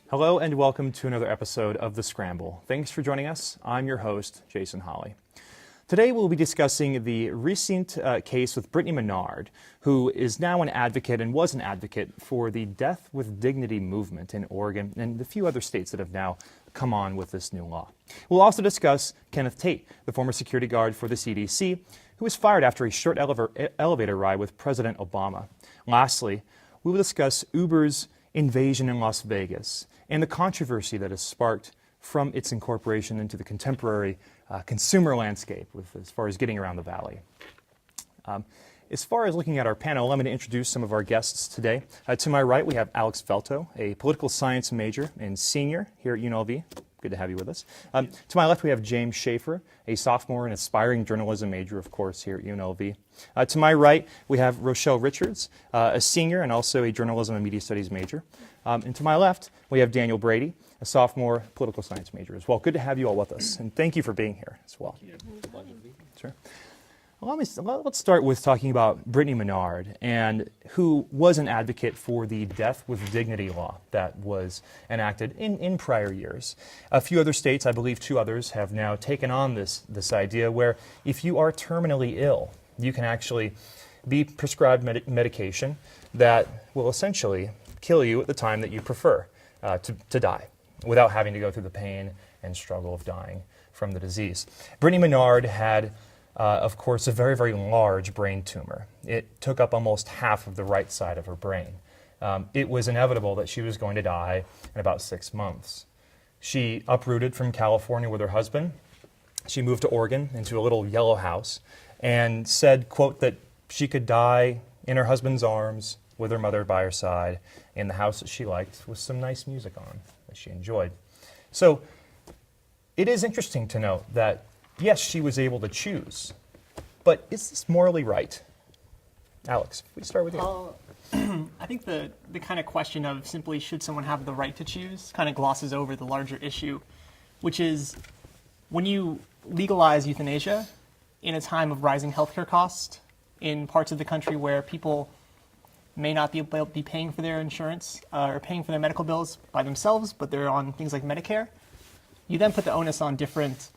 Hello and welcome to another episode of The Scramble. Thanks for joining us. I'm your host, Jason Holly. Today we'll be discussing the recent case with Brittany Menard, who is now an advocate and was an advocate for the Death with Dignity movement in Oregon and a few other states that have now come on with this new law. We'll also discuss Kenneth Tate, the former security guard for the CDC, who was fired after a short elevator ride with President Obama. Lastly, we will discuss Uber's invasion in Las Vegas and the controversy that has sparked from its incorporation into the contemporary consumer landscape as far as getting around the valley. As far as looking at our panel, let me introduce some of our guests today. To my right, we have Alex Velto, a political science major and senior here at UNLV. Good to have you with us. To my left, we have James Schaefer, a sophomore and aspiring journalism major, of course, here at UNLV. To my right, we have Rochelle Richards, a senior and also a journalism and media studies major. And to my left, we have Daniel Brady, a sophomore political science major as well. Good to have you all with us, and thank you for being here as well. Sure. Well, let's start with talking about Brittany Menard, and who was an advocate for the Death with Dignity law that was enacted in prior years. A few other states, I believe 2 others, have now taken on this idea where if you are terminally ill, you can actually be prescribed medication that will essentially kill you at the time that you prefer to die, without having to go through the pain and struggle of dying from the disease. Brittany Menard had, of course, a very, very large brain tumor. It took up almost half of the right side of her brain. It was inevitable that she was going to die in about 6 months. She uprooted from California with her husband. She moved to Oregon into a little yellow house and said, quote, that she could die in her husband's arms with her mother by her side in the house that she liked with some nice music on that she enjoyed. So it is interesting to note that, yes, she was able to choose, but is this morally right? Alex, if we start with you. I think the kind of question of simply should someone have the right to choose kind of glosses over the larger issue, which is when you legalize euthanasia in a time of rising healthcare costs in parts of the country where people may not be paying for their insurance or paying for their medical bills by themselves, but they're on things like Medicare, you then put the onus on different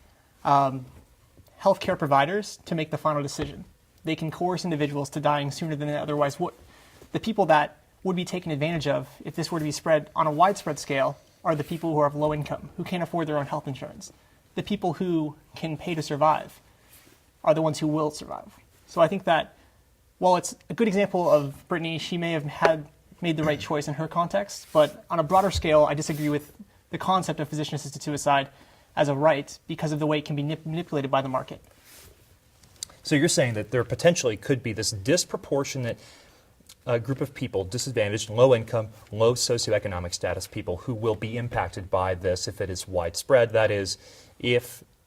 healthcare providers to make the final decision. They can coerce individuals to dying sooner than they otherwise would. The people that would be taken advantage of if this were to be spread on a widespread scale are the people who are of low income, who can't afford their own health insurance. The people who can pay to survive are the ones who will survive. So I think that while it's a good example of Brittany, she may have made the right choice in her context, but on a broader scale, I disagree with the concept of physician-assisted suicide as a right because of the way it can be manipulated by the market. So you're saying that there potentially could be this disproportionate group of people, disadvantaged, low income, low socioeconomic status people who will be impacted by this if it is widespread. That is,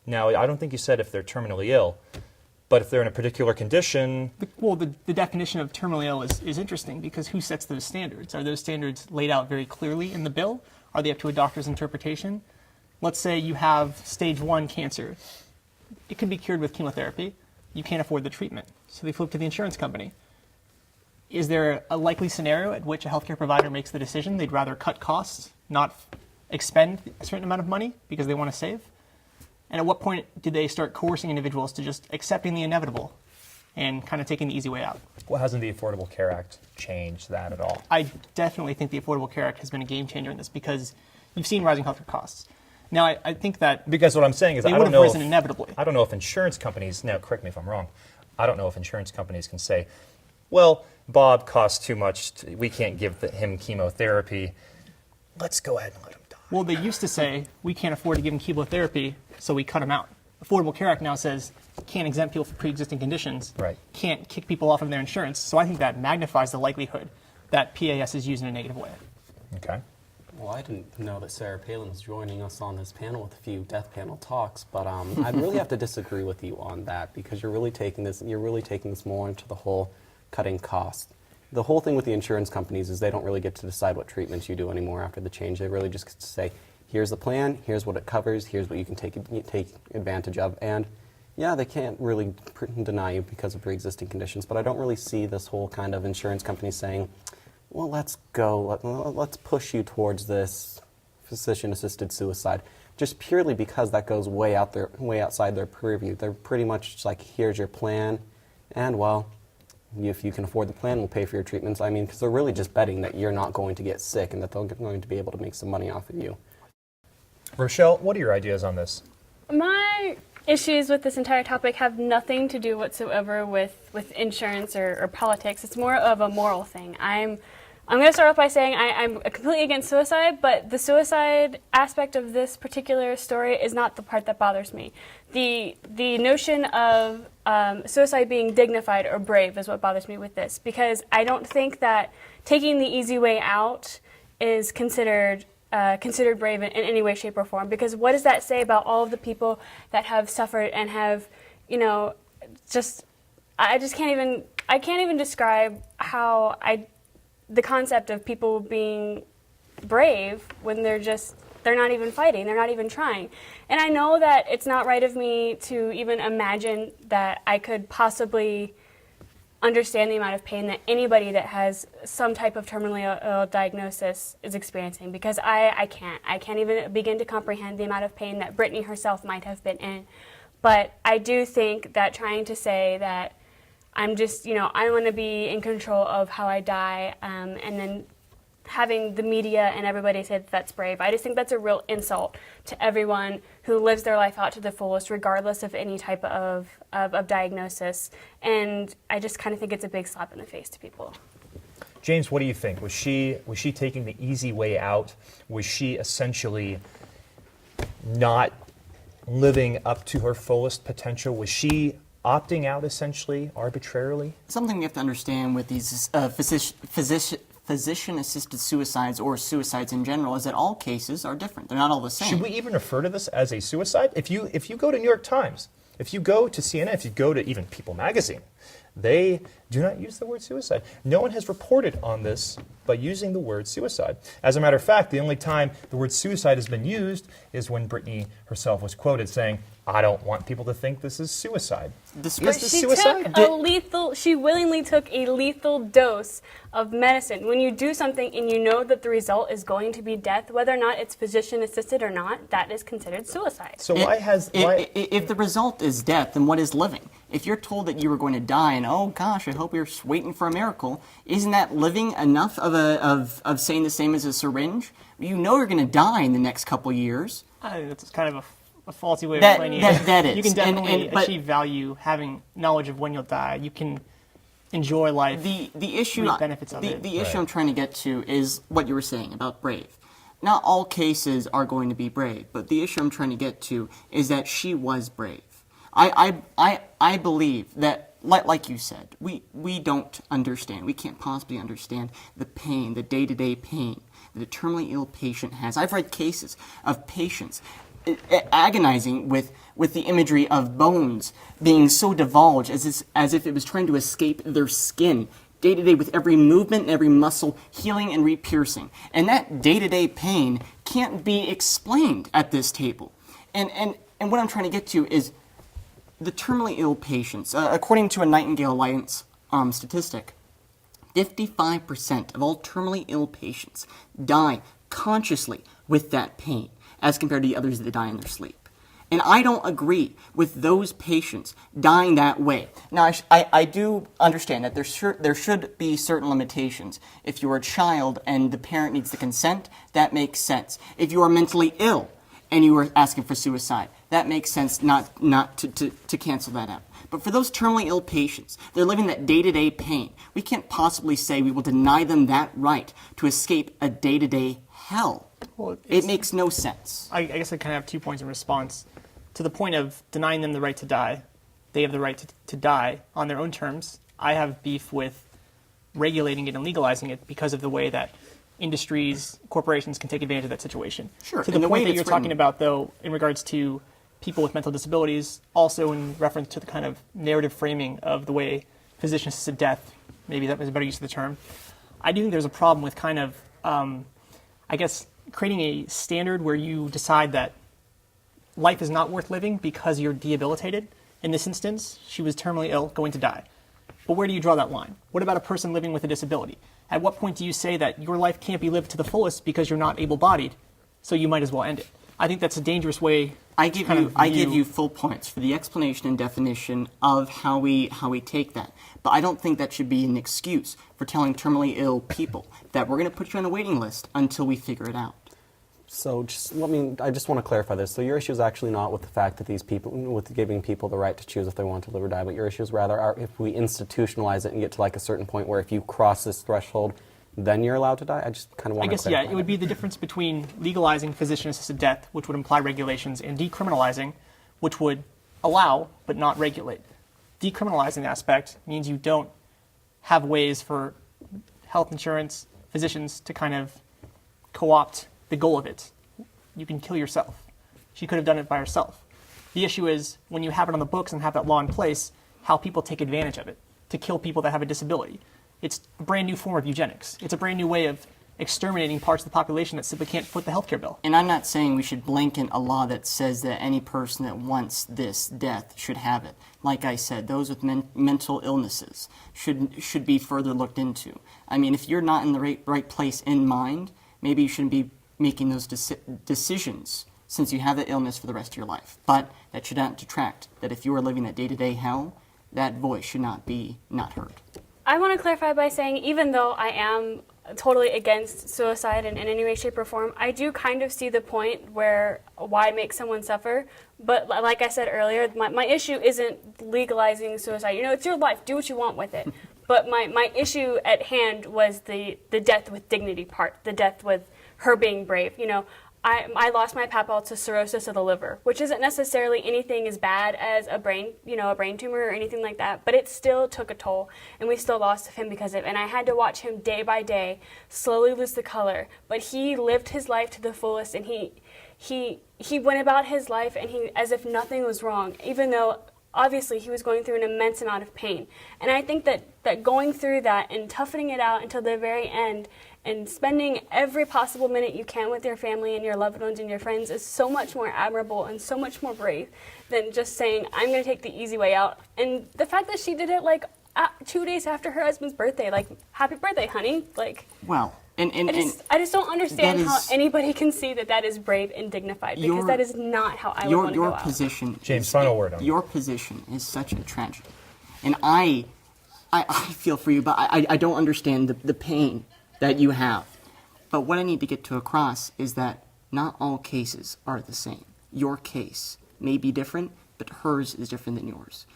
now I don't think you said if they're terminally ill, but if they're in a particular condition... The definition of terminally ill is interesting because who sets those standards? Are those standards laid out very clearly in the bill? Are they up to a doctor's interpretation? Let's say you have stage 1 cancer. It can be cured with chemotherapy. You can't afford the treatment, so they flip to the insurance company. Is there a likely scenario at which a healthcare provider makes the decision they'd rather cut costs, not expend a certain amount of money because they want to save? And at what point do they start coercing individuals to just accepting the inevitable and kind of taking the easy way out? Well, hasn't the Affordable Care Act changed that at all? I definitely think the Affordable Care Act has been a game changer in this because you've seen rising healthcare costs. Now, I think that... Because what I'm saying is they would have risen inevitably. I don't know if insurance companies... Now, correct me if I'm wrong. I don't know if insurance companies can say, well, Bob costs too much. We can't give him chemotherapy. Let's go ahead and let him die. Well, they used to say, we can't afford to give him chemotherapy, so we cut him out. Affordable Care Act now says, can't exempt people for pre-existing conditions, right. Can't kick people off of their insurance. So I think that magnifies the likelihood that PAS is used in a negative way. Okay. Well, I didn't know that Sarah Palin was joining us on this panel with a few death panel talks, but I really have to disagree with you on that because you're really taking this more into the whole cutting costs. The whole thing with the insurance companies is they don't really get to decide what treatments you do anymore after the change. They really just get to say, here's the plan, here's what it covers, here's what you can take advantage of, and yeah, they can't really deny you because of pre-existing conditions, but I don't really see this whole kind of insurance company saying, well, let's push you towards this physician-assisted suicide, just purely because that goes way outside their purview. They're pretty much just like, here's your plan, and well, if you can afford the plan, we'll pay for your treatments. I mean, because they're really just betting that you're not going to get sick and that they're going to be able to make some money off of you. Rochelle, what are your ideas on this? My issues with this entire topic have nothing to do whatsoever with insurance or politics. It's more of a moral thing. I'm going to start off by saying I'm completely against suicide, but the suicide aspect of this particular story is not the part that bothers me. The notion of suicide being dignified or brave is what bothers me with this, because I don't think that taking the easy way out is considered brave in any way, shape, or form. Because what does that say about all of the people that have suffered and have, I can't even describe how the concept of people being brave when they're not even fighting, they're not even trying. And I know that it's not right of me to even imagine that I could possibly understand the amount of pain that anybody that has some type of terminally ill diagnosis is experiencing, because I can't even begin to comprehend the amount of pain that Brittany herself might have been in. But I do think that trying to say that I'm just, I want to be in control of how I die, and then having the media and everybody say that that's brave, I just think that's a real insult to everyone who lives their life out to the fullest, regardless of any type of diagnosis. And I just kind of think it's a big slap in the face to people. James, what do you think? Was she taking the easy way out? Was she essentially not living up to her fullest potential? Was she opting out essentially arbitrarily? Something we have to understand with these physician-assisted suicides or suicides in general is that all cases are different. They're not all the same. Should we even refer to this as a suicide? If you go to New York Times, if you go to CNN, if you go to even People magazine, they do not use the word suicide. No one has reported on this by using the word suicide. As a matter of fact, the only time the word suicide has been used is when Brittany herself was quoted saying, "I don't want people to think this is suicide." Is this suicide? She willingly took a lethal dose of medicine. When you do something and you know that the result is going to be death, whether or not it's physician-assisted or not, that is considered suicide. So if the result is death, then what is living? If you're told that you were going to die and, oh gosh, I hope you're waiting for a miracle, isn't that living enough of saying the same as a syringe? You know you're going to die in the next couple years. That's kind of a faulty way of That explaining it. that is. You can definitely achieve value having knowledge of when you'll die. You can enjoy life. The issue, reap benefits of it. The issue I'm trying to get to is what you were saying about brave. Not all cases are going to be brave, but the issue I'm trying to get to is that she was brave. I believe that, like you said, we don't understand. We can't possibly understand the pain, the day-to-day pain that a terminally ill patient has. I've read cases of patients agonizing with the imagery of bones being so divulged as if it was trying to escape their skin day to day, with every movement and every muscle healing and re-piercing. And that day-to-day pain can't be explained at this table. And what I'm trying to get to is the terminally ill patients. According to a Nightingale Alliance statistic, 55% of all terminally ill patients die consciously with that pain, as compared to the others that die in their sleep. And I don't agree with those patients dying that way. Now, I do understand that there should be certain limitations. If you're a child and the parent needs the consent, that makes sense. If you are mentally ill and you are asking for suicide, that makes sense not to cancel that out. But for those terminally ill patients, they're living that day-to-day pain. We can't possibly say we will deny them that right to escape a day-to-day hell. Well, it makes no sense. I guess I kind of have 2 points in response. To the point of denying them the right to die, they have the right to die on their own terms. I have beef with regulating it and legalizing it because of the way that industries, corporations can take advantage of that situation. Sure. To the point that you're talking about, though, in regards to people with mental disabilities, also in reference to the kind of narrative framing of the way physician-assisted death, maybe that was a better use of the term, I do think there's a problem with kind of, I guess, creating a standard where you decide that life is not worth living because you're debilitated. In this instance, she was terminally ill, going to die. But where do you draw that line? What about a person living with a disability? At what point do you say that your life can't be lived to the fullest because you're not able-bodied? so you might as well end it. I think that's a dangerous way. I give you full points for the explanation and definition of how we take that. But I don't think that should be an excuse for telling terminally ill people that we're going to put you on a waiting list until we figure it out. So I just want to clarify this. So your issue is actually not with the fact that these people, with giving people the right to choose if they want to live or die, but your issue is rather if we institutionalize it and get to like a certain point where if you cross this threshold, then you're allowed to die? I just kind of want to clarify. I guess, yeah, it would be the difference between legalizing physician-assisted death, which would imply regulations, and decriminalizing, which would allow but not regulate. Decriminalizing aspect means you don't have ways for health insurance physicians to kind of co-opt the goal of it. You can kill yourself. She could have done it by herself. The issue is when you have it on the books and have that law in place, how people take advantage of it to kill people that have a disability. It's a brand new form of eugenics. It's a brand new way of exterminating parts of the population that simply can't foot the healthcare bill. And I'm not saying we should blanket a law that says that any person that wants this death should have it. Like I said, those with mental illnesses should be further looked into. I mean, if you're not in the right place in mind, maybe you shouldn't be making those decisions since you have that illness for the rest of your life. But that should not detract that if you are living that day-to-day hell, that voice should not be not heard. I want to clarify by saying, even though I am totally against suicide in any way, shape, or form, I do kind of see the point where why make someone suffer. But like I said earlier, my issue isn't legalizing suicide. You know, it's your life. Do what you want with it. But my issue at hand was the death with dignity part, the death with her being brave. You know, I lost my papa to cirrhosis of the liver, which isn't necessarily anything as bad as a brain tumor or anything like that, but it still took a toll, and we still lost him because of it. And I had to watch him day by day slowly lose the color, but he lived his life to the fullest, and he went about his life and as if nothing was wrong, even though obviously he was going through an immense amount of pain. And I think that going through that and toughening it out until the very end and spending every possible minute you can with your family and your loved ones and your friends is so much more admirable and so much more brave than just saying, I'm going to take the easy way out. And the fact that she did it, 2 days after her husband's birthday, happy birthday, honey. Well, I just don't understand how anybody can see that is brave and dignified, because that is not how I would want to go out. Your position, James, final word on it. Your position is such a tragedy. And I feel for you, but I don't understand the pain that you have. But what I need to get to across is that not all cases are the same. Your case may be different, but hers is different than yours.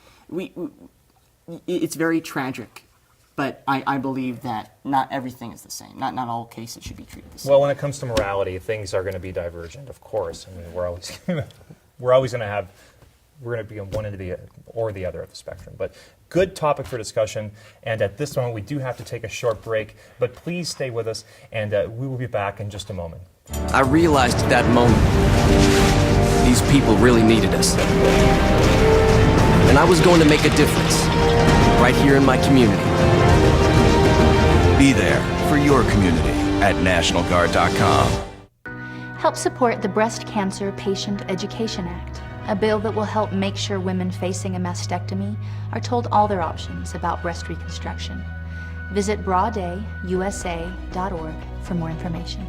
It's very tragic, but I believe that not everything is the same. Not all cases should be treated the same. Well, when it comes to morality, things are going to be divergent, of course. I mean, we're always going to be on one end of the other of the spectrum. But good topic for discussion. And at this moment, we do have to take a short break. But please stay with us, and we will be back in just a moment. I realized at that moment, these people really needed us. And I was going to make a difference, right here in my community. Be there for your community at NationalGuard.com. Help support the Breast Cancer Patient Education Act, a bill that will help make sure women facing a mastectomy are told all their options about breast reconstruction. Visit brawdayusa.org for more information.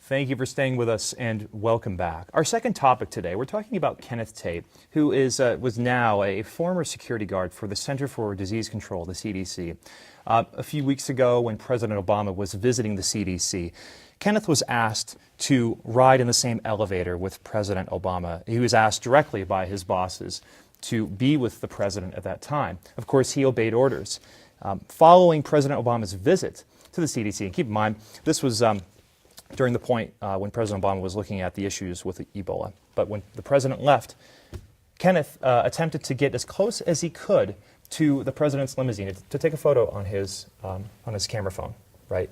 Thank you for staying with us, and welcome back. Our second topic today, we're talking about Kenneth Tate, who was now a former security guard for the Center for Disease Control, the CDC. A few weeks ago, when President Obama was visiting the CDC, Kenneth was asked to ride in the same elevator with President Obama. He was asked directly by his bosses to be with the president at that time. Of course, he obeyed orders. Following President Obama's visit to the CDC, and keep in mind, this was during the point when President Obama was looking at the issues with Ebola. But when the president left, Kenneth attempted to get as close as he could to the president's limousine to take a photo on his camera phone. Right?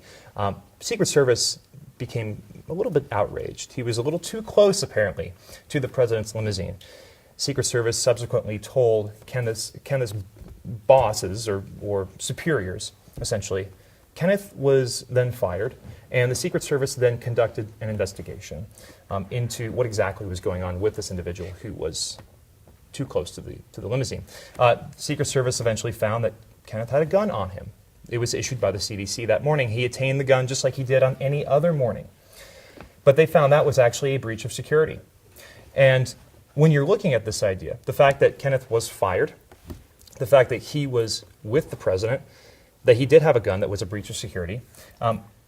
Secret Service became a little bit outraged. He was a little too close, apparently, to the president's limousine. Secret Service subsequently told Kenneth's bosses or superiors, essentially. Kenneth was then fired, and the Secret Service then conducted an investigation into what exactly was going on with this individual who was too close to the limousine. Secret Service eventually found that Kenneth had a gun on him. It was issued by the CDC that morning. He attained the gun just like he did on any other morning. But they found that was actually a breach of security. And when you're looking at this idea, the fact that Kenneth was fired, the fact that he was with the president, that he did have a gun that was a breach of security,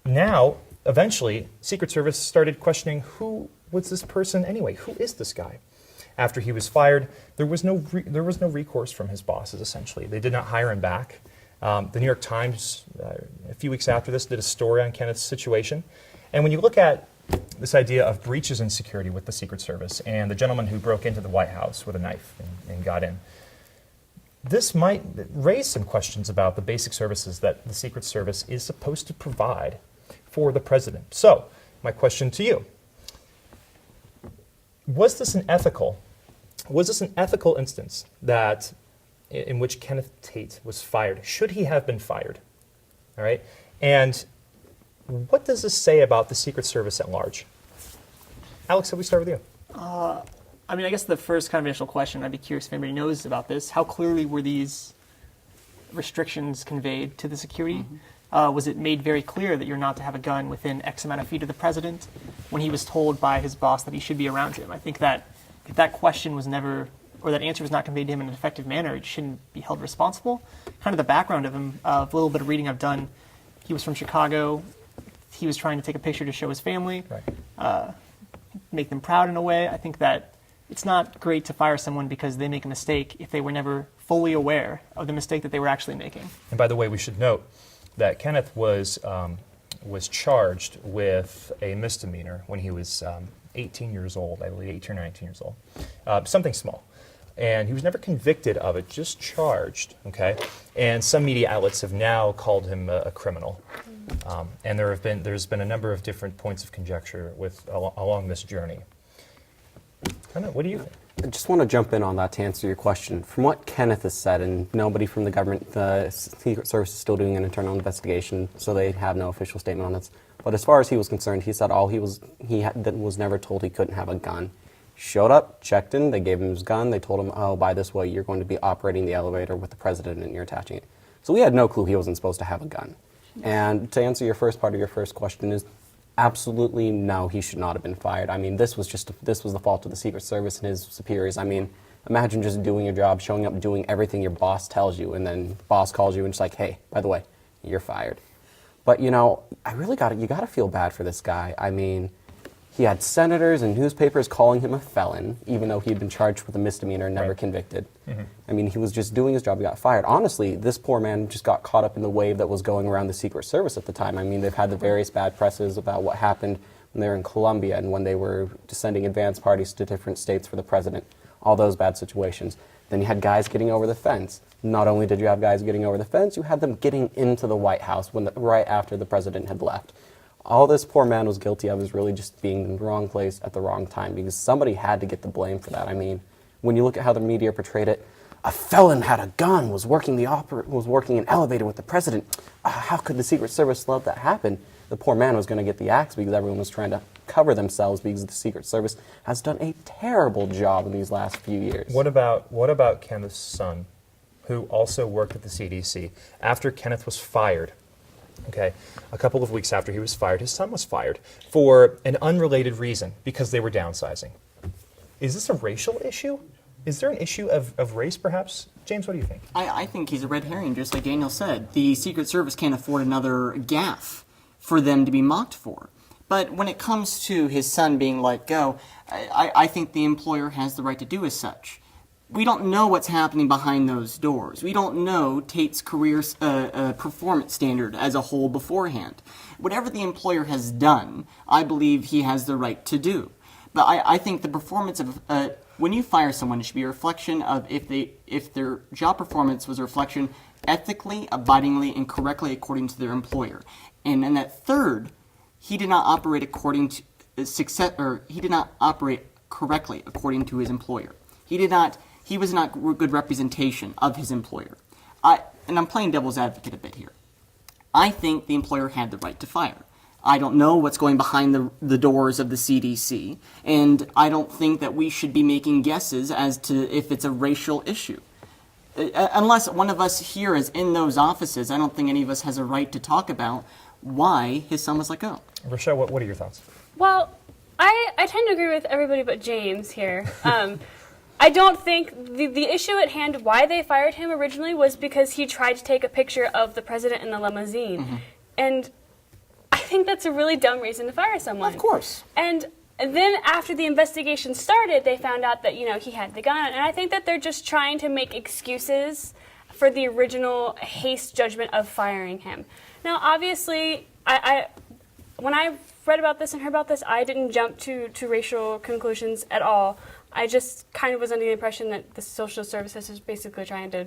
now, eventually, Secret Service started questioning, who was this person anyway? Who is this guy? After he was fired, there was no recourse from his bosses, essentially. They did not hire him back. The New York Times, a few weeks after this, did a story on Kenneth's situation. And when you look at this idea of breaches in security with the Secret Service and the gentleman who broke into the White House with a knife and got in, this might raise some questions about the basic services that the Secret Service is supposed to provide for the president. So, my question to you, was this an ethical instance that in which Kenneth Tate was fired? Should he have been fired? All right? And what does this say about the Secret Service at large? Alex, can we start with you? I mean, I guess the first kind of initial question, I'd be curious if anybody knows about this. How clearly were these restrictions conveyed to the security? Was it made very clear that you're not to have a gun within X amount of feet of the president when he was told by his boss that he should be around him? I think that if that question was never, or that answer was not conveyed to him in an effective manner, it shouldn't be held responsible. Kind of the background of him, a little bit of reading I've done, he was from Chicago. He was trying to take a picture to show his family, make them proud in a way. I think that it's not great to fire someone because they make a mistake if they were never fully aware of the mistake that they were actually making. And by the way, we should note that Kenneth was charged with a misdemeanor when he was 18 years old, I believe 18 or 19 years old, something small. And he was never convicted of it, just charged, okay? And some media outlets have now called him a criminal. And there's been a number of different points of conjecture along this journey. What do you think? I just want to jump in on that to answer your question. From what Kenneth has said, and nobody from the government, the Secret Service is still doing an internal investigation, so they have no official statement on this. But as far as he was concerned, he said he was never told he couldn't have a gun. Showed up, checked in, they gave him his gun, they told him, oh, by this way, you're going to be operating the elevator with the president and you're attaching it. So we had no clue he wasn't supposed to have a gun. And to answer your first part of your first question is, absolutely no, he should not have been fired. I mean, this was the fault of the Secret Service and his superiors. I mean, imagine just doing your job, showing up, doing everything your boss tells you, and then boss calls you and it's like, hey, by the way, you're fired. But you know, you gotta feel bad for this guy. I mean, he had senators and newspapers calling him a felon, even though he'd been charged with a misdemeanor and never convicted. I mean, he was just doing his job, he got fired. Honestly, this poor man just got caught up in the wave that was going around the Secret Service at the time. I mean, they've had the various bad presses about what happened when they were in Colombia and when they were sending advance parties to different states for the president. All those bad situations. Then you had guys getting over the fence. Not only did you have guys getting over the fence, you had them getting into the White House right after the president had left. All this poor man was guilty of is really just being in the wrong place at the wrong time, because somebody had to get the blame for that. I mean, when you look at how the media portrayed it, a felon had a gun, was working an elevator with the president. How could the Secret Service let that happen? The poor man was going to get the axe because everyone was trying to cover themselves because the Secret Service has done a terrible job in these last few years. What about Kenneth's son, who also worked at the CDC? After Kenneth was fired, okay, a couple of weeks after he was fired, his son was fired for an unrelated reason, because they were downsizing. Is this a racial issue? Is there an issue of race, perhaps? James, what do you think? I think he's a red herring, just like Daniel said. The Secret Service can't afford another gaffe for them to be mocked for. But when it comes to his son being let go, I think the employer has the right to do as such. We don't know what's happening behind those doors. We don't know Tate's career performance standard as a whole beforehand. Whatever the employer has done, I believe he has the right to do. But I think the performance of when you fire someone, it should be a reflection of if their job performance was a reflection ethically, abidingly, and correctly according to their employer. And then that third, he did not operate according to success, or he did not operate correctly according to his employer. He was not good representation of his employer. And I'm playing devil's advocate a bit here. I think the employer had the right to fire. I don't know what's going behind the doors of the CDC, and I don't think that we should be making guesses as to if it's a racial issue. Unless one of us here is in those offices, I don't think any of us has a right to talk about why his son was let go. Rochelle, what are your thoughts? Well, I tend to agree with everybody but James here. I don't think the issue at hand, why they fired him originally, was because he tried to take a picture of the president in the limousine. And I think that's a really dumb reason to fire someone. Of course. And then after the investigation started, they found out that, he had the gun. And I think that they're just trying to make excuses for the original haste judgment of firing him. Now, obviously, when I read about this and heard about this, I didn't jump to racial conclusions at all. I just kind of was under the impression that the social services is basically trying to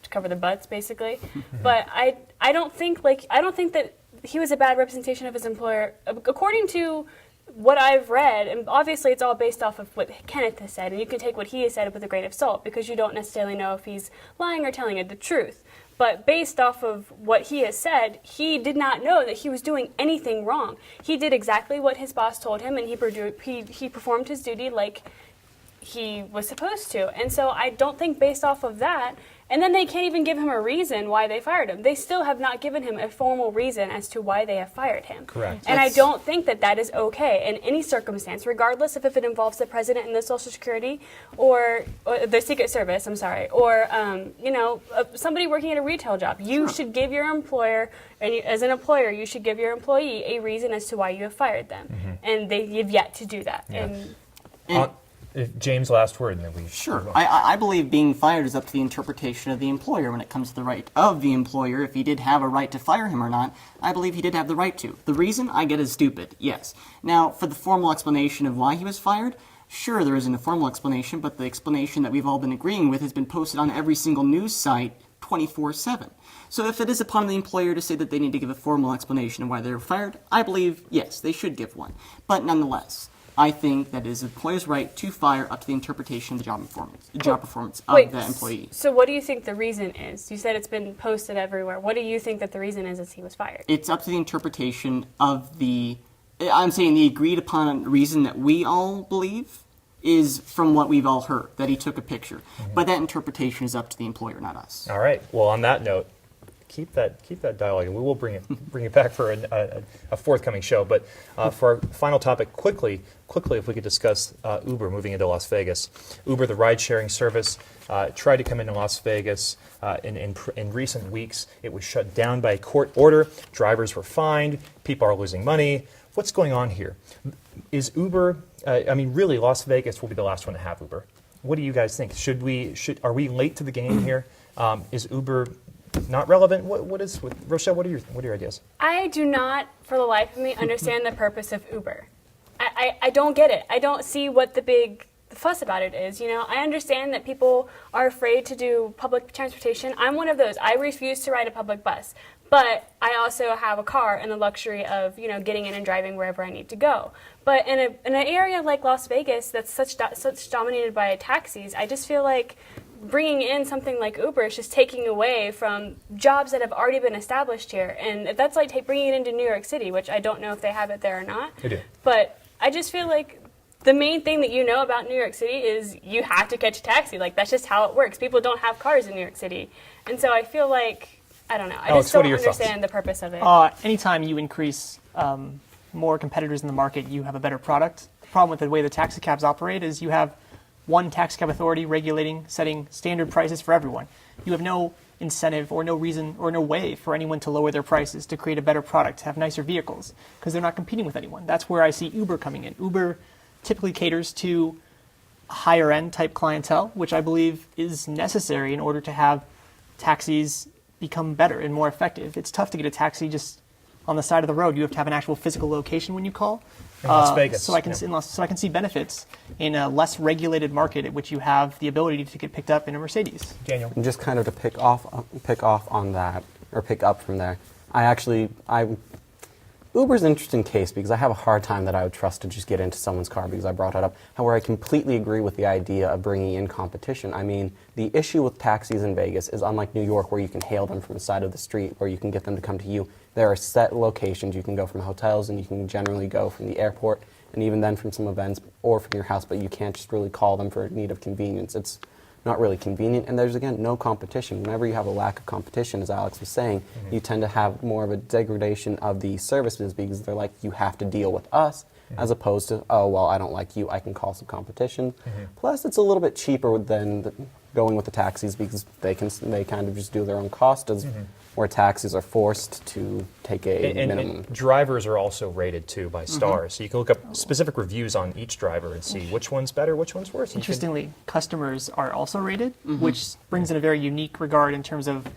cover their butts, basically. But I don't think that he was a bad representation of his employer. According to what I've read, and obviously it's all based off of what Kenneth has said, and you can take what he has said with a grain of salt because you don't necessarily know if he's lying or telling you the truth. But based off of what he has said, he did not know that he was doing anything wrong. He did exactly what his boss told him, and he performed his duty like he was supposed to. And so I don't think based off of that, and then they can't even give him a reason why they fired him. They still have not given him a formal reason as to why they have fired him. Correct. And I don't think that that is okay in any circumstance, regardless of if it involves the president and the Social Security or the Secret Service, or somebody working at a retail job. You should give your employer, and as an employer, you should give your employee a reason as to why you have fired them. And they've yet to do that. Yeah. James, last word, and then we Sure. I believe being fired is up to the interpretation of the employer when it comes to the right of the employer. If he did have a right to fire him or not, I believe he did have the right to. The reason I get is stupid, yes. Now, for the formal explanation of why he was fired, sure, there isn't a formal explanation, but the explanation that we've all been agreeing with has been posted on every single news site 24/7. So if it is upon the employer to say that they need to give a formal explanation of why they were fired, I believe, yes, they should give one. But nonetheless, I think that it is the employer's right to fire up to the interpretation of the job performance of the employee. So what do you think the reason is? You said it's been posted everywhere. What do you think that the reason is he was fired? It's up to the interpretation of the agreed upon reason that we all believe is from what we've all heard, that he took a picture. But that interpretation is up to the employer, not us. All right. Well, on that note, keep that dialogue, and we will bring it back for a forthcoming show. But for our final topic, quickly, if we could discuss Uber moving into Las Vegas. Uber, the ride-sharing service, tried to come into Las Vegas in recent weeks. It was shut down by a court order. Drivers were fined. People are losing money. What's going on here? Is Uber? Really, Las Vegas will be the last one to have Uber. What do you guys think? Are we late to the game here? Is Uber not relevant? Rochelle, what are your ideas? I do not, for the life of me, understand the purpose of Uber. I don't get it. I don't see what the big fuss about it is. I understand that people are afraid to do public transportation. I'm one of those. I refuse to ride a public bus. But I also have a car and the luxury of, getting in and driving wherever I need to go. But in an area like Las Vegas that's such dominated by taxis, I just feel like bringing in something like Uber is just taking away from jobs that have already been established here. And that's like bringing it into New York City, which I don't know if they have it there or not. They do. But I just feel like the main thing that you know about New York City is you have to catch a taxi. Like, that's just how it works. People don't have cars in New York City. And so I feel like, I don't know. I Alex, just don't what are your understand the purpose of it. Anytime you increase more competitors in the market, you have a better product. The problem with the way the taxi cabs operate is you have one taxi cab authority regulating, setting standard prices for everyone. You have no incentive or no reason or no way for anyone to lower their prices, to create a better product, to have nicer vehicles, because they're not competing with anyone. That's where I see Uber coming in. Uber typically caters to a higher end type clientele, which I believe is necessary in order to have taxis become better and more effective. It's tough to get a taxi just on the side of the road. You have to have an actual physical location when you call. In Las Vegas. So I can see benefits in a less regulated market at which you have the ability to get picked up in a Mercedes. Daniel? And just kind of to pick off on that, or pick up from there, Uber's an interesting case because I have a hard time that I would trust to just get into someone's car because I brought that up. However, I completely agree with the idea of bringing in competition. I mean, the issue with taxis in Vegas is unlike New York where you can hail them from the side of the street or you can get them to come to you. There are set locations. You can go from hotels and you can generally go from the airport and even then from some events or from your house, but you can't just really call them for a need of convenience. It's not really convenient, and there's, again, no competition. Whenever you have a lack of competition, as Alex was saying, you tend to have more of a degradation of the services because they're like, you have to deal with us as opposed to, oh, well, I don't like you, I can call some competition. Plus, it's a little bit cheaper than going with the taxis because they kind of just do their own cost, where taxis are forced to take a minimum. And drivers are also rated too by stars, so you can look up specific reviews on each driver and see which one's better, which one's worse. Interestingly, customers are also rated, which brings in a very unique regard in terms of,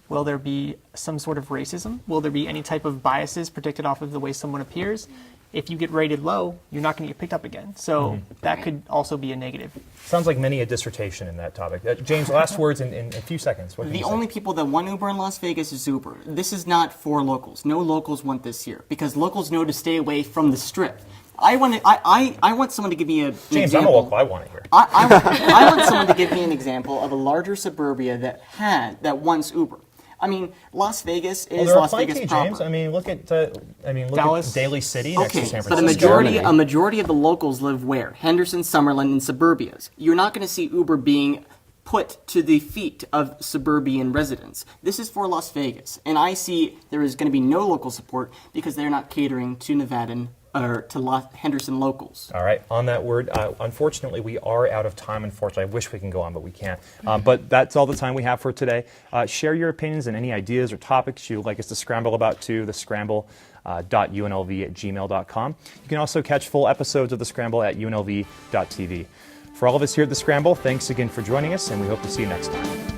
will there be some sort of racism? Will there be any type of biases predicted off of the way someone appears? If you get rated low, you're not going to get picked up again. So that could also be a negative. Sounds like many a dissertation in that topic. James, last words in a few seconds. What can The you say? only people that want Uber in Las Vegas is Uber. This is not for locals. No locals want this here because locals know to stay away from the Strip. I want someone to give me an James, example. I'm a local. I want it here. I want someone to give me an example of a larger suburbia that wants Uber. I mean, Las Vegas is there are Las plenty, Vegas proper. James. I mean, look at Dallas. at Daly City next to Okay, San but Francisco. a majority of the locals live where? Henderson, Summerlin, and suburbias. You're not going to see Uber being put to the feet of suburban residents. This is for Las Vegas, and I see there is going to be no local support because they're not catering to Nevadan or to Henderson locals. All right, on that word, unfortunately, we are out of time, unfortunately. I wish we can go on, but we can't. But that's all the time we have for today. Share your opinions and any ideas or topics you'd like us to scramble about to the scramble.unlv@gmail.com. You can also catch full episodes of The Scramble at UNLV-TV. For all of us here at The Scramble, thanks again for joining us, and we hope to see you next time.